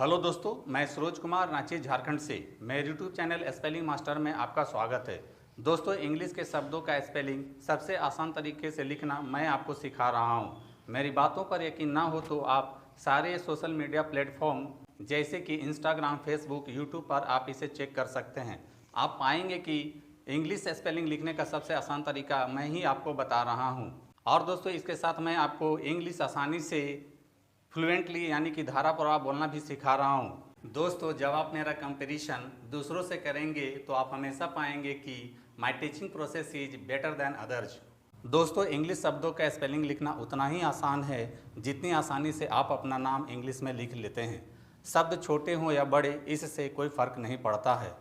Hello दोस्तों, मैं सरोज कुमार रांची झारखंड से मेरे यूट्यूब चैनल स्पेलिंग मास्टर में आपका स्वागत है। दोस्तों, इंग्लिश के शब्दों का स्पेलिंग सबसे आसान तरीके से लिखना मैं आपको सिखा रहा हूं। मेरी बातों पर यकीन ना हो तो आप सारे सोशल मीडिया प्लेटफॉर्म जैसे कि इंस्टाग्राम, फेसबुक, यूट्यूब पर आप इसे चेक कर सकते हैं। आप पाएंगे कि इंग्लिश स्पेलिंग लिखने का सबसे आसान तरीका मैं ही आपको बता रहा हूँ। और दोस्तों, इसके साथ मैं आपको इंग्लिश आसानी से फ्लुएंटली यानी कि धारा प्रवाह बोलना भी सिखा रहा हूँ। दोस्तों, जब आप मेरा कंपैरिजन दूसरों से करेंगे तो आप हमेशा पाएंगे कि my teaching process is better than others. दोस्तों, इंग्लिश शब्दों का स्पेलिंग लिखना उतना ही आसान है जितनी आसानी से आप अपना नाम इंग्लिश में लिख लेते हैं। शब्द छोटे हों या बड़े, इससे कोई फ़र्क नहीं पड़ता है।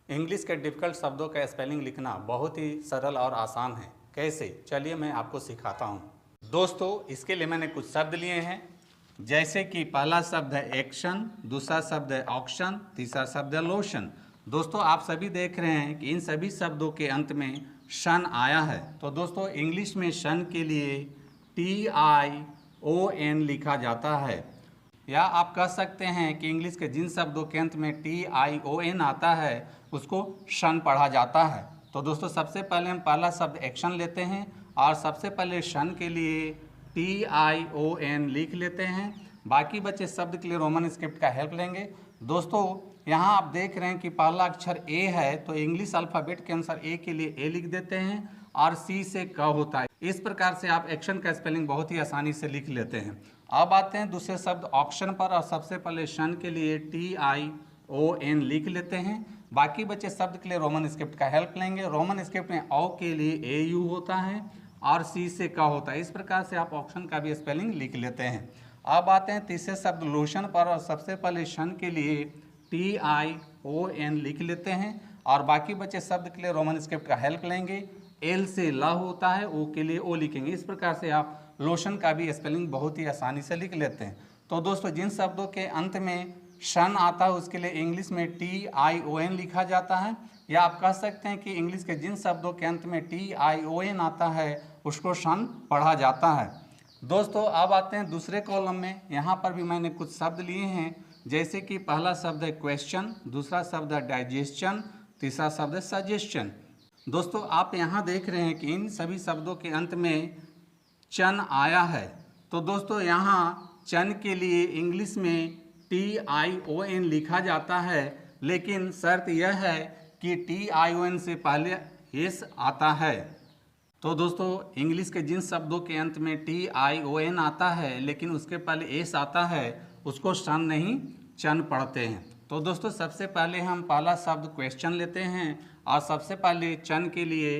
इंग्लिश के डिफ़िकल्ट शब्दों का स्पेलिंग लिखना बहुत ही सरल और आसान है। कैसे? चलिए मैं आपको सिखाता हूँ। दोस्तों, इसके लिए मैंने कुछ शब्द लिए हैं, जैसे कि पहला शब्द है एक्शन, दूसरा शब्द है ऑक्शन, तीसरा शब्द है लोशन। दोस्तों, आप सभी देख रहे हैं कि इन सभी शब्दों के अंत में शन आया है। तो दोस्तों, इंग्लिश में शन के लिए TION लिखा जाता है, या आप कह सकते हैं कि इंग्लिश के जिन शब्दों के अंत में TION आता है उसको शन पढ़ा जाता है। तो दोस्तों, सबसे पहले हम पहला शब्द एक्शन लेते हैं और सबसे पहले शन के लिए TION लिख लेते हैं। बाकी बचे शब्द के लिए रोमन स्क्रिप्ट का हेल्प लेंगे। दोस्तों, यहाँ आप देख रहे हैं कि पहला अक्षर A है, तो इंग्लिश अल्फ़ाबेट के अनुसार A के लिए A लिख देते हैं और C से क होता है। इस प्रकार से आप एक्शन का स्पेलिंग बहुत ही आसानी से लिख लेते हैं। अब आते हैं दूसरे शब्द ऑक्शन पर, और सबसे पहले शन के लिए TION लिख लेते हैं। बाकी बचे शब्द के लिए रोमन स्क्रिप्ट का हेल्प लेंगे। रोमन स्क्रिप्ट में औ के लिए AU होता है और C से का होता है। इस प्रकार से आप ऑप्शन का भी स्पेलिंग लिख लेते हैं। अब आते हैं तीसरे शब्द लोशन पर, और सबसे पहले शन के लिए TION लिख लेते हैं और बाकी बचे शब्द के लिए रोमन स्क्रिप्ट का हेल्प लेंगे। L से ला होता है, O के लिए O लिखेंगे। इस प्रकार से आप लोशन का भी स्पेलिंग बहुत ही आसानी से लिख लेते हैं। तो दोस्तों, जिन शब्दों के अंत में शन आता है उसके लिए इंग्लिश में TION लिखा जाता है, या आप कह सकते हैं कि इंग्लिश के जिन शब्दों के अंत में TION आता है उसको शन पढ़ा जाता है। दोस्तों, अब आते हैं दूसरे कॉलम में। यहाँ पर भी मैंने कुछ शब्द लिए हैं, जैसे कि पहला शब्द है क्वेश्चन, दूसरा शब्द है डाइजेशन, तीसरा शब्द है सजेशन। दोस्तों, आप यहाँ देख रहे हैं कि इन सभी शब्दों के अंत में चन आया है। तो दोस्तों, यहाँ चन के लिए इंग्लिश में TION लिखा जाता है, लेकिन शर्त यह है कि TION से पहले S आता है। तो दोस्तों, इंग्लिश के जिन शब्दों के अंत में TION आता है लेकिन उसके पहले S आता है उसको शन नहीं चन पढ़ते हैं। तो दोस्तों, सबसे पहले हम पहला शब्द क्वेश्चन लेते हैं और सबसे पहले चन के लिए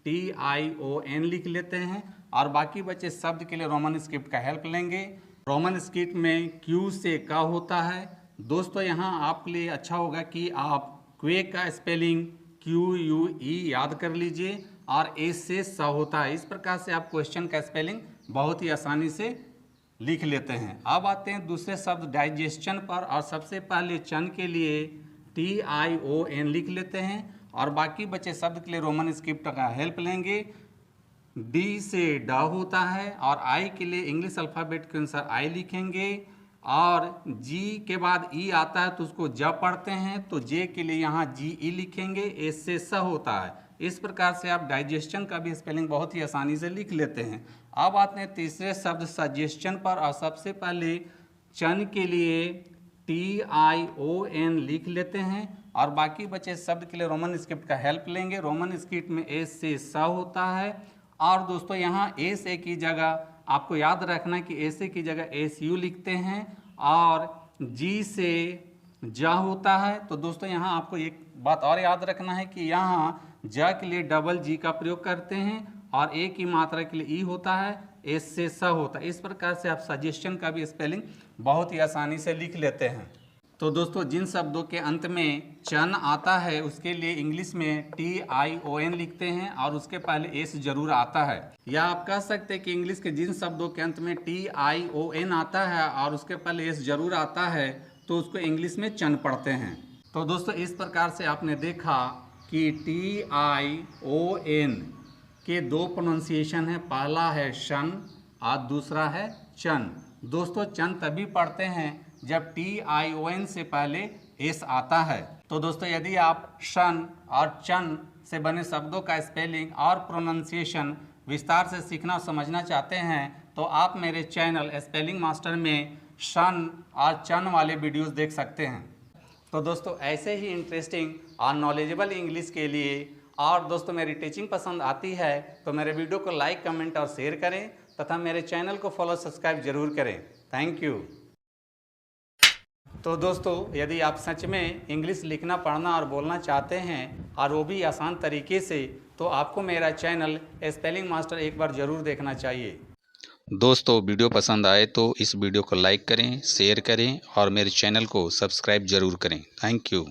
TION लिख लेते हैं और बाकी बचे शब्द के लिए रोमन स्क्रिप्ट का हेल्प लेंगे। रोमन स्क्रिप्ट में Q से का होता है। दोस्तों, यहाँ आपके लिए अच्छा होगा कि आप क्वे का स्पेलिंग QUE याद कर लीजिए और S से स होता है। इस प्रकार से आप क्वेश्चन का स्पेलिंग बहुत ही आसानी से लिख लेते हैं। अब आते हैं दूसरे शब्द डाइजेशन पर, और सबसे पहले चन के लिए TION लिख लेते हैं और बाकी बचे शब्द के लिए रोमन स्क्रिप्ट का हेल्प लेंगे। D से ड होता है और I के लिए इंग्लिश अल्फ़ाबेट के अनुसार I लिखेंगे, और G के बाद E आता है तो उसको ज पढ़ते हैं, तो J के लिए यहाँ GE लिखेंगे। S से स होता है। इस प्रकार से आप डाइजेशन का भी स्पेलिंग बहुत ही आसानी से लिख लेते हैं। अब आते हैं तीसरे शब्द सजेशन पर, और सबसे पहले चन के लिए TION लिख लेते हैं और बाकी बचे शब्द के लिए रोमन स्क्रिप्ट का हेल्प लेंगे। रोमन स्क्रिप्ट में S से स होता है, और दोस्तों यहाँ S A की जगह आपको याद रखना है कि S A की जगह SU लिखते हैं और G से ज होता है। तो दोस्तों, यहाँ आपको एक बात और याद रखना है कि यहाँ ज के लिए डबल G का प्रयोग करते हैं और A की मात्रा के लिए E होता है, S से स होता है। इस प्रकार से आप सजेशन का भी स्पेलिंग बहुत ही आसानी से लिख लेते हैं। तो दोस्तों, जिन शब्दों के अंत में चन आता है उसके लिए इंग्लिश में TION लिखते हैं और उसके पहले S जरूर आता है, या आप कह सकते हैं कि इंग्लिश के जिन शब्दों के अंत में TION आता है और उसके पहले S जरूर आता है तो उसको इंग्लिश में चन पढ़ते हैं। तो दोस्तों, इस प्रकार से आपने देखा कि TION के दो प्रोनाउंसिएशन है, पहला है शन और दूसरा है चन। दोस्तों, चन तभी पढ़ते हैं जब TION से पहले S आता है। तो दोस्तों यदि आप शन और चन से बने शब्दों का स्पेलिंग और प्रोनाउंसिएशन विस्तार से सीखना और समझना चाहते हैं तो आप मेरे चैनल स्पेलिंग मास्टर में शन और चन वाले वीडियोस देख सकते हैं। तो दोस्तों ऐसे ही इंटरेस्टिंग और नॉलेजेबल इंग्लिश के लिए और दोस्तों मेरी टीचिंग पसंद आती है तो मेरे वीडियो को लाइक, कमेंट और शेयर करें तथा मेरे चैनल को फॉलो, सब्सक्राइब जरूर करें। Thank you. तो दोस्तों यदि आप सच में इंग्लिश लिखना, पढ़ना और बोलना चाहते हैं और वो भी आसान तरीके से, तो आपको मेरा चैनल स्पेलिंग मास्टर एक बार ज़रूर देखना चाहिए। दोस्तों वीडियो पसंद आए तो इस वीडियो को लाइक करें, शेयर करें और मेरे चैनल को सब्सक्राइब जरूर करें। Thank you.